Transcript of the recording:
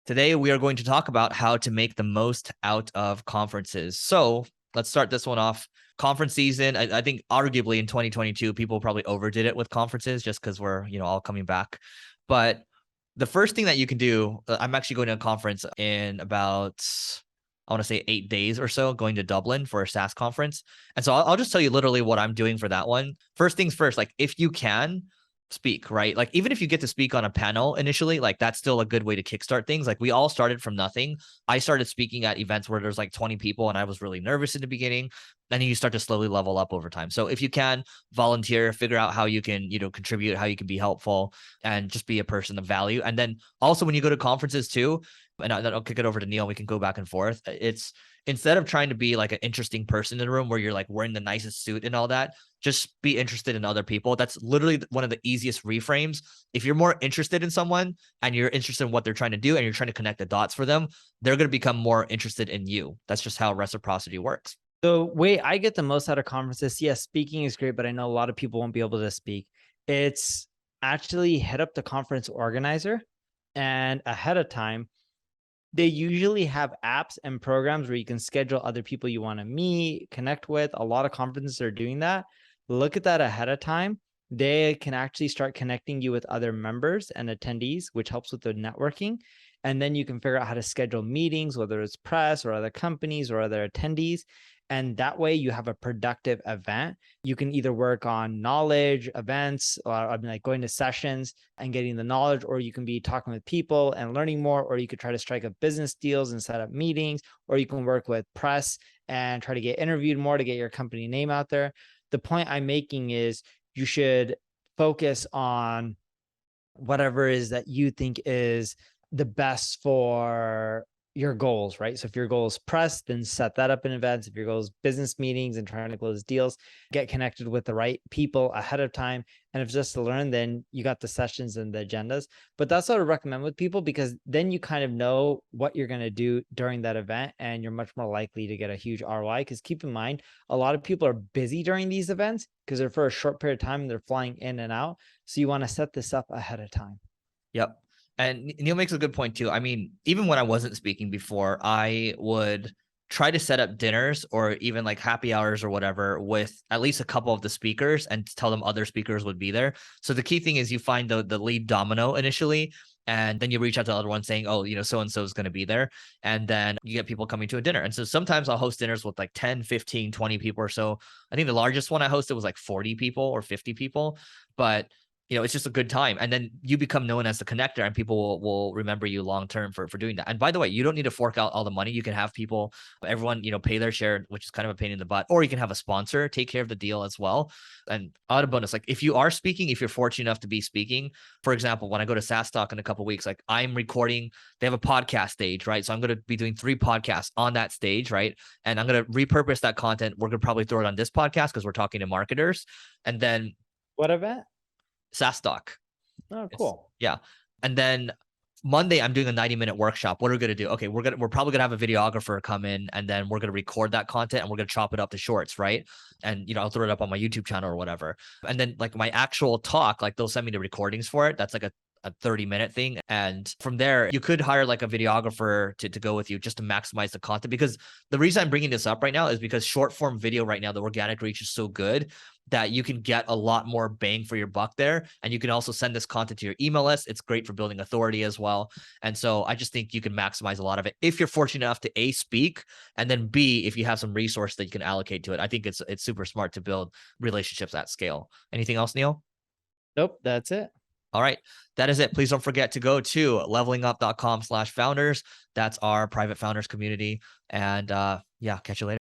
Today, we are going to talk about how to make the most out of conferences. So let's start this one off. Conference season, I think arguably in 2022, people probably overdid it with conferences just because we're, all coming back. But the first thing that you can do, I'm actually going to a conference in about, I want to say 8 days or so, going to Dublin for a SaaS conference. And so I'll just tell you literally what I'm doing for that one. First things first, like if you can, speak, right? Like even if you get to speak on a panel initially, like that's still a good way to kickstart things. Like we all started from nothing. I started speaking at events where there's like 20 people and I was really nervous in the beginning. And then you start to slowly level up over time. So if you can volunteer, figure out how you can, contribute, how you can be helpful and just be a person of value. And then also when you go to conferences too, and I'll kick it over to Neil, we can go back and forth. It's instead of trying to be like an interesting person in the room where you're like wearing the nicest suit and all that, just be interested in other people. That's literally one of the easiest reframes. If you're more interested in someone and you're interested in what they're trying to do and you're trying to connect the dots for them, they're going to become more interested in you. That's just how reciprocity works. The way I get the most out of conferences, yes, speaking is great, but I know a lot of people won't be able to speak. It's actually hit up the conference organizer, and ahead of time, they usually have apps and programs where you can schedule other people you want to meet, connect with. A lot of conferences are doing that. Look at that ahead of time. They can actually start connecting you with other members and attendees, which helps with the networking. And then you can figure out how to schedule meetings, whether it's press or other companies or other attendees. And that way you have a productive event. You can either work on knowledge events, or like going to sessions and getting the knowledge, or you can be talking with people and learning more, or you could try to strike up business deals and set up meetings, or you can work with press and try to get interviewed more to get your company name out there. The point I'm making is you should focus on whatever it is that you think is the best for your goals, right? So if your goal is press, then set that up in events. If your goal is business meetings and trying to close deals, get connected with the right people ahead of time. And if it's just to learn, then you got the sessions and the agendas. But that's what I recommend with people, because then you kind of know what you're going to do during that event and you're much more likely to get a huge ROI. Because keep in mind, a lot of people are busy during these events because they're for a short period of time and they're flying in and out. So you want to set this up ahead of time. Yep. And Neil makes a good point too. I mean, even when I wasn't speaking before, I would try to set up dinners or even like happy hours or whatever with at least a couple of the speakers and tell them other speakers would be there. So the key thing is you find the lead domino initially, and then you reach out to the other one saying, oh, so-and-so is going to be there. And then you get people coming to a dinner. And so sometimes I'll host dinners with like 10, 15, 20 people or so. I think the largest one I hosted was like 40 people or 50 people. But it's just a good time. And then you become known as the connector and people will remember you long-term for doing that. And by the way, you don't need to fork out all the money. You can have people, everyone, pay their share, which is kind of a pain in the butt, or you can have a sponsor take care of the deal as well. And added bonus, like if you are speaking, if you're fortunate enough to be speaking, for example, when I go to SaaS Talk in a couple of weeks, like I'm recording, they have a podcast stage, right? So I'm going to be doing 3 podcasts on that stage, right? And I'm going to repurpose that content. We're going to probably throw it on this podcast because we're talking to marketers. And then What event? SaaS Talk. Oh, cool. Yeah. And then Monday, I'm doing a 90-minute workshop. What are we going to do? Okay, we're probably going to have a videographer come in and then we're going to record that content and we're going to chop it up to shorts, right? And, I'll throw it up on my YouTube channel or whatever. And then like my actual talk, like they'll send me the recordings for it. That's like a 30-minute thing. And from there, you could hire like a videographer to go with you just to maximize the content. Because the reason I'm bringing this up right now is because short form video right now, the organic reach is so good that you can get a lot more bang for your buck there. And you can also send this content to your email list. It's great for building authority as well. And so I just think you can maximize a lot of it if you're fortunate enough to A, speak, and then B, if you have some resource that you can allocate to it. I think it's super smart to build relationships at scale. Anything else, Neil? Nope, that's it. All right. That is it. Please don't forget to go to levelingup.com/founders. That's our private founders community. And yeah, catch you later.